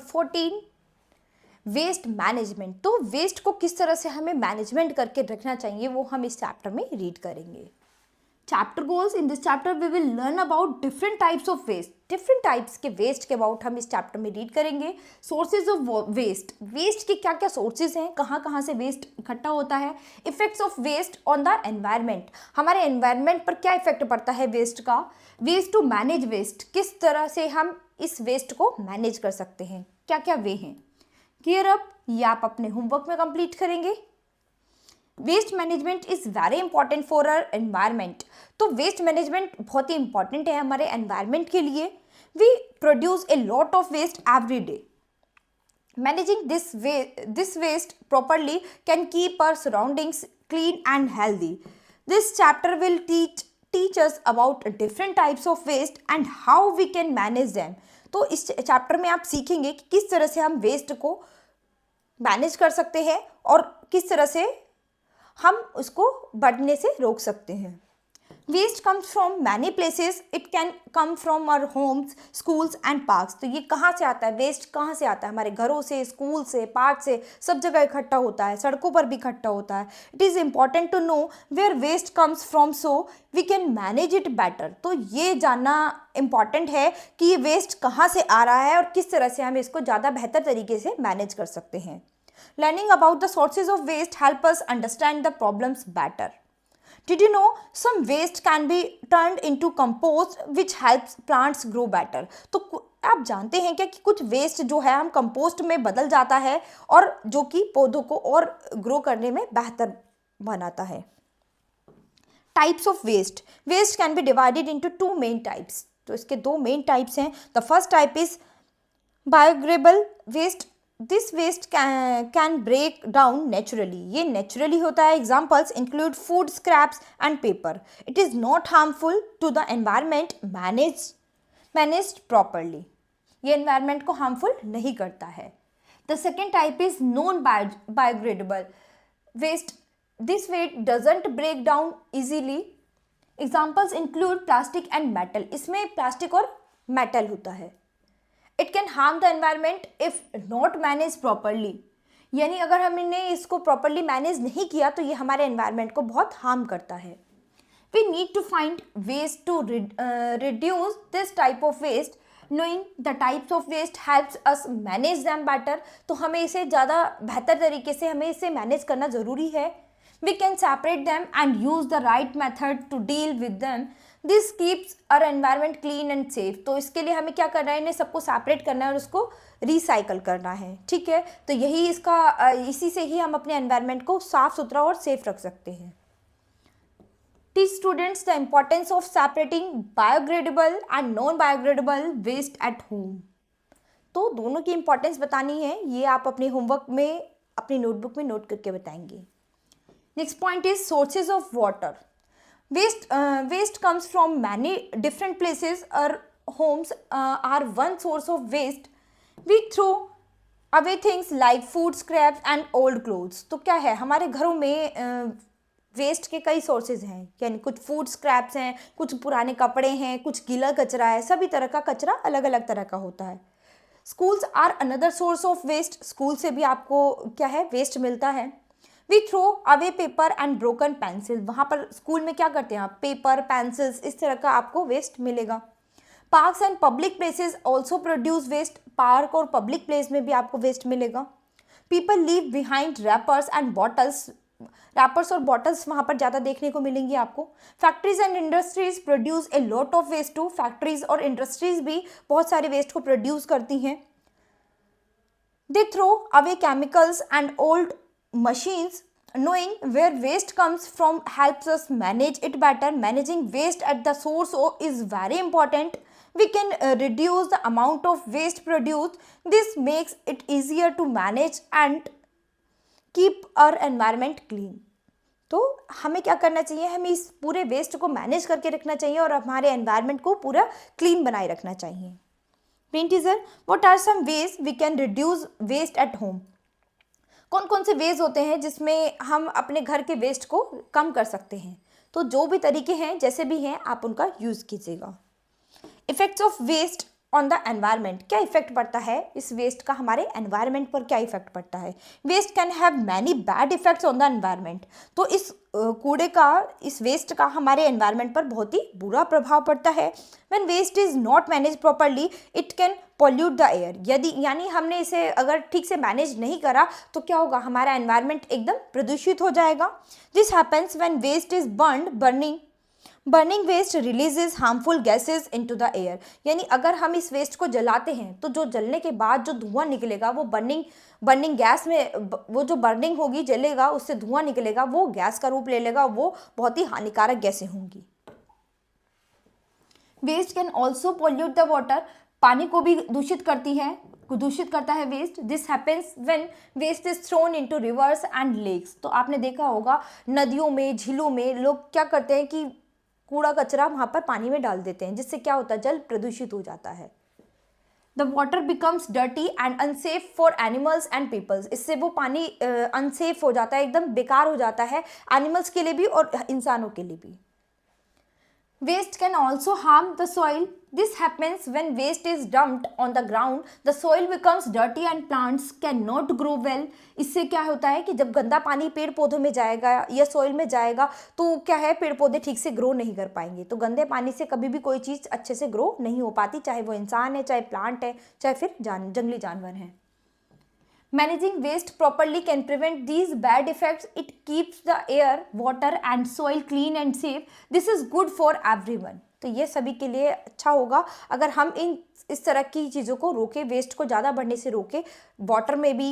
14 waste management. तो waste को किस तरह से हमें मैनेजमेंट करके रखना चाहिए वो हम इस चैप्टर में रीड करेंगे। Chapter goals, in this chapter we will learn about different types of waste. Different types के वेस्ट के अबाउट हम इस चैप्टर में रीड करेंगे। सोर्सेज ऑफ वेस्ट, वेस्ट के क्या क्या सोर्सेज हैं, कहाँ कहाँ से वेस्ट इकट्ठा होता है। Effects of waste on the environment, हमारे एनवायरनमेंट पर क्या इफेक्ट पड़ता है वेस्ट का। वेस्ट टू मैनेज वेस्ट, किस तरह से हम इस वेस्ट को मैनेज कर सकते हैं, क्या क्या वे हैं। क्लियर अप, ये आप अपने होमवर्क में कंप्लीट करेंगे। Waste management is very important for our environment. तो वेस्ट मैनेजमेंट बहुत ही इंपॉर्टेंट है हमारे एनवायरनमेंट के लिए। We produce a lot of waste every day. Managing this waste properly can keep our surroundings clean and healthy. This chapter will teach us about different types of waste and how we can manage them. तो इस chapter में आप सीखेंगे कि किस तरह से हम वेस्ट को मैनेज कर सकते हैं और किस तरह से हम उसको बढ़ने से रोक सकते हैं। Waste comes from many places, it can come from our homes, schools and parks. तो ये कहाँ से आता है, वेस्ट कहाँ से आता है, हमारे घरों से, स्कूल से, पार्क से, सब जगह इकट्ठा होता है, सड़कों पर भी इकट्ठा होता है। It is important to know where waste comes from so we can manage it better. तो ये जानना इम्पॉर्टेंट है कि ये वेस्ट कहाँ से आ रहा है और किस तरह से हम इसको ज़्यादा बेहतर तरीके से मैनेज कर सकते हैं। Learning about the sources of waste help us understand the problems better. Did you know some waste can be turned into compost which helps plants grow better? तो आप जानते हैं क्या कि कुछ वेस्ट जो है हम कंपोस्ट में बदल जाता है और जो कि पौधों को और ग्रो करने में बेहतर बनाता है। Types of waste, waste can be divided into two main types. तो इसके दो मेन टाइप्स हैं। The first type is biodegradable waste. This waste can break down naturally, ये नेचुरली होता है। Examples include food scraps and paper. It is not harmful to the environment managed properly, ये environment को harmful नहीं करता है। The second type is non biodegradable waste. This waste doesn't break down easily. Examples include plastic and metal, इसमें plastic और metal होता है। It can harm the environment if not manage properly, यानी अगर हमने इसको प्रॉपरली मैनेज नहीं किया तो ये हमारे एनवायरमेंट को बहुत हार्म करता है। We need to find ways to reduce this type of waste. Knowing the types of waste helps us manage them better. तो हमें इसे ज़्यादा बेहतर तरीके से हमें इसे मैनेज करना ज़रूरी है। We can separate them and use the right method to deal with them. This keeps our environment clean and safe. तो इसके लिए हमें क्या करना है, इन्हें सबको सेपरेट करना है और उसको रिसाइकल करना है। ठीक है, तो यही इसका इसी से ही हम अपने एनवायरनमेंट को साफ सुथरा और सेफ रख सकते हैं। Teach students the importance of separating biodegradable and non biodegradable waste at home. तो दोनों की इंपॉर्टेंस बतानी है, ये आप अपने होमवर्क में अपनी नोटबुक में नोट करके बताएंगे। Next point is sources of water. Waste comes from many different places. Our homes are one source of waste. We throw away things like food scraps and old clothes. तो क्या है, हमारे घरों में waste के कई सोर्सेज हैं, यानी कुछ फूड स्क्रैप्स हैं, कुछ पुराने कपड़े हैं, कुछ गीला कचरा है। सभी तरह का कचरा अलग अलग तरह का होता है। Schools are another source of waste. School से भी आपको क्या है, वेस्ट मिलता है। We throw away paper and broken pencil. वहाँ पर स्कूल में क्या करते हैं आप, पेपर, पेंसिल्स, इस तरह का आपको वेस्ट मिलेगा। Parks and public places also produce waste. Park और पब्लिक प्लेस में भी आपको वेस्ट मिलेगा। People leave behind wrappers and bottles. Wrappers और बॉटल्स वहाँ पर ज़्यादा देखने को मिलेंगी आपको। Factories and industries produce a lot of waste too. Factories और इंडस्ट्रीज भी बहुत सारे वेस्ट को प्रोड्यूस करती हैं। They throw away chemicals and old machines. Knowing where waste comes from helps us manage it better. Managing waste at the source is very important. We can reduce the amount of waste produced. This makes it easier to manage and keep our environment clean. तो हमें क्या करना चाहिए, हमें इस पूरे waste को manage करके रखना चाहिए और हमारे एनवायरनमेंट को पूरा क्लीन बनाए रखना चाहिए। Main teacher, what are some ways we can reduce waste at home? कौन कौन से वेज होते हैं जिसमें हम अपने घर के वेस्ट को कम कर सकते हैं। तो जो भी तरीके हैं, जैसे भी हैं, आप उनका यूज़ कीजिएगा। Effects of waste on the environment, क्या इफेक्ट पड़ता है इस वेस्ट का हमारे एनवायरमेंट पर, क्या इफेक्ट पड़ता है। Waste can have many bad effects on the environment, तो इस कूड़े का, इस वेस्ट का हमारे एनवायरमेंट पर बहुत ही बुरा प्रभाव पड़ता है। When waste is not manage properly it can pollute the air, यदि यानी हमने इसे अगर ठीक से मैनेज नहीं करा तो क्या होगा, हमारा एनवायरमेंट एकदम प्रदूषित हो जाएगा। This happens when waste is burning waste releases harmful gases into the air, यानी अगर हम इस वेस्ट को जलाते हैं तो जो जलने के बाद जो धुआं निकलेगा वो बर्निंग गैस में, वो जो बर्निंग होगी, जलेगा, उससे धुआं निकलेगा, वो गैस का रूप ले लेगा, वो बहुत ही हानिकारक गैसें होंगी। Waste can also pollute the water, पानी को भी दूषित करता है waste. This happens when waste is thrown into rivers and lakes, तो आपने देखा होगा नदियों में, झीलों में लोग क्या करते हैं कि कूड़ा कचरा वहाँ पर पानी में डाल देते हैं, जिससे क्या होता है, जल प्रदूषित हो जाता है। The water becomes dirty and unsafe for animals and peoples, इससे वो पानी अनसेफ हो जाता है, एकदम बेकार हो जाता है एनिमल्स के लिए भी और इंसानों के लिए भी। Waste can also harm the soil. This happens when waste is dumped on the ground. The soil becomes dirty and plants cannot grow well. इससे क्या होता है कि जब गंदा पानी पेड़ पौधों में जाएगा या सॉइल में जाएगा तो क्या है, पेड़ पौधे ठीक से ग्रो नहीं कर पाएंगे। तो गंदे पानी से कभी भी कोई चीज़ अच्छे से ग्रो नहीं हो पाती, चाहे वो इंसान है, चाहे प्लांट है, चाहे फिर जंगली जानवर हैं। Managing waste properly can prevent these bad effects. It keeps the air, water and soil clean and safe. This is good for everyone. तो ये सभी के लिए अच्छा होगा अगर हम इस तरह की चीज़ों को रोकें, वेस्ट को ज़्यादा बढ़ने से रोकें, वाटर में भी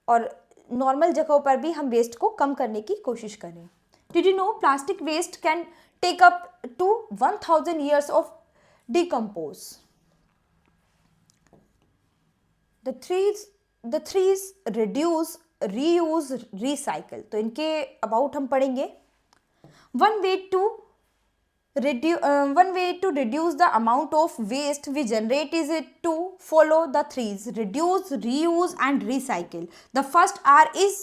और नॉर्मल जगहों पर भी हम वेस्ट को कम करने की कोशिश करें। Did you know plastic waste can take up to 1000 years of decompose? The threes reduce, reuse, recycle, तो इनके अबाउट हम पढ़ेंगे। One way to reduce the amount of waste we generate is it to follow the threes: reduce, reuse and recycle. The first R is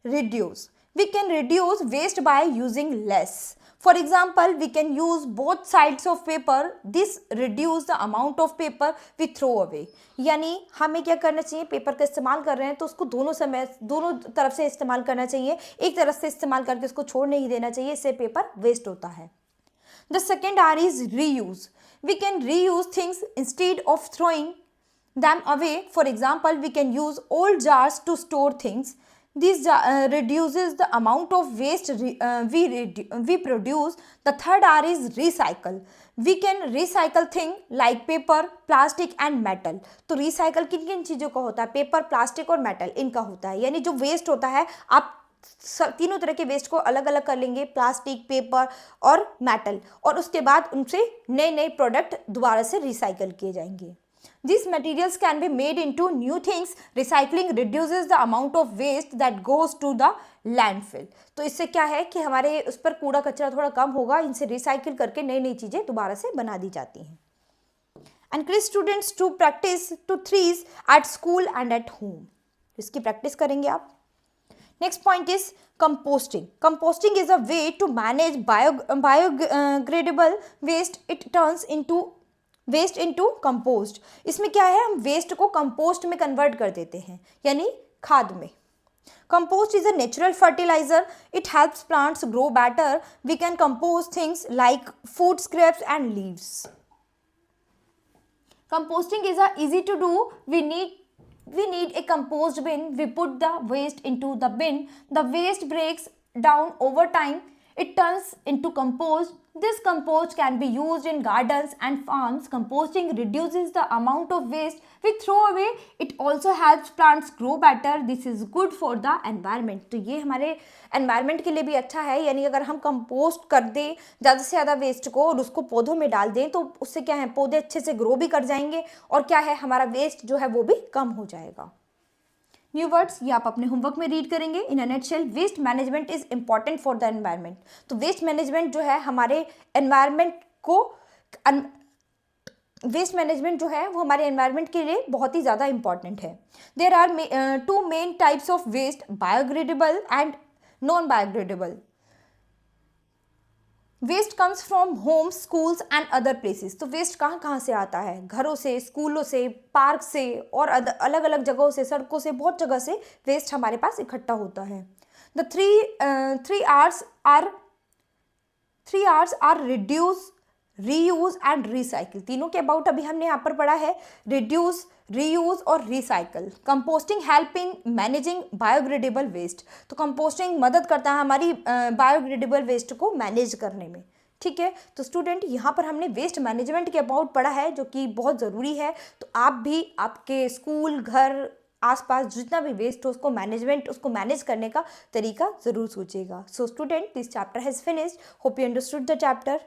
reduce. We can reduce waste by using less. For example, we can use both sides of paper. This reduce the amount of paper we throw away. यानी हमें क्या करना चाहिए, paper का इस्तेमाल कर रहे हैं तो उसको दोनों तरफ से इस्तेमाल करना चाहिए, एक तरफ से इस्तेमाल करके उसको छोड़ नहीं देना चाहिए, इससे पेपर वेस्ट होता है। The second R is reuse. We can reuse things instead of throwing them away. For example, we can use old jars to store things. This reduces the amount of waste we produce. The third R is recycle. We can recycle things like paper, plastic and metal. तो recycle किन किन चीज़ों का होता है, paper, plastic और metal, इनका होता है। यानी जो वेस्ट होता है, आप तीनों तरह के वेस्ट को अलग अलग कर लेंगे, प्लास्टिक, पेपर और मेटल, और उसके बाद उनसे नए प्रोडक्ट दोबारा से रिसाइकल किए जाएंगे। These materials can be made into new things. Recycling reduces the amount of waste that goes to the landfill. तो इससे क्या है कि हमारे उस पर कूड़ा कचरा थोड़ा कम होगा, इनसे रिसाइकिल करके नई चीज़ें दोबारा से बना दी जाती हैं। Encourage students to practice to threes at school and at home. इसकी प्रैक्टिस करेंगे आप। Next point is composting. Composting is a way to manage biodegradable waste. It turns waste into compost. इसमें क्या है, हम वेस्ट को कंपोस्ट में convert कर देते हैं, यानी खाद में। Compost is a natural fertiliser. It helps plants grow better. We can compose things like food scraps and leaves. Composting is easy to do. We need a compost bin. We put the waste into the bin. The waste breaks down over time. It turns into compost. This compost can be used in gardens and farms. Composting reduces the amount of waste we throw away. It also helps plants grow better. This is good for the environment. तो ये हमारे environment के लिए भी अच्छा है, यानी अगर हम कंपोस्ट कर दें ज़्यादा से ज़्यादा वेस्ट को और उसको पौधों में डाल दें तो उससे क्या है, पौधे अच्छे से ग्रो भी कर जाएंगे और क्या है, हमारा वेस्ट जो है वो भी कम हो जाएगा। न्यू वर्ड्स ये आप अपने होमवर्क में रीड करेंगे। In a nutshell, waste management is important for the environment. तो वेस्ट मैनेजमेंट जो है हमारे एनवायरनमेंट को वेस्ट मैनेजमेंट जो है वो हमारे एनवायरनमेंट के लिए बहुत ही ज़्यादा इंपॉर्टेंट है। There are 2 main types of waste, biodegradable and non biodegradable. Waste comes from homes, schools and other places. तो वेस्ट कहाँ कहाँ से आता है? घरों से, स्कूलों से, पार्क से और अलग अलग जगहों से, सड़कों से, बहुत जगह से वेस्ट हमारे पास इकट्ठा होता है। The three Rs are reduce, reuse and recycle. तीनों के अबाउट अभी हमने यहाँ पर पढ़ा है, रिड्यूस, रीयूज और recycle. Composting help in managing biodegradable waste. तो कंपोस्टिंग मदद करता है हमारी बायोग्रेडेबल वेस्ट को मैनेज करने में। ठीक है, तो स्टूडेंट यहाँ पर हमने वेस्ट मैनेजमेंट के अबाउट पढ़ा है, जो कि बहुत ज़रूरी है। तो आप भी आपके स्कूल, घर, आसपास जितना भी वेस्ट हो उसको मैनेज करने का तरीका ज़रूर सोचिएगा। So student, this chapter has finished. Hope you understood the chapter.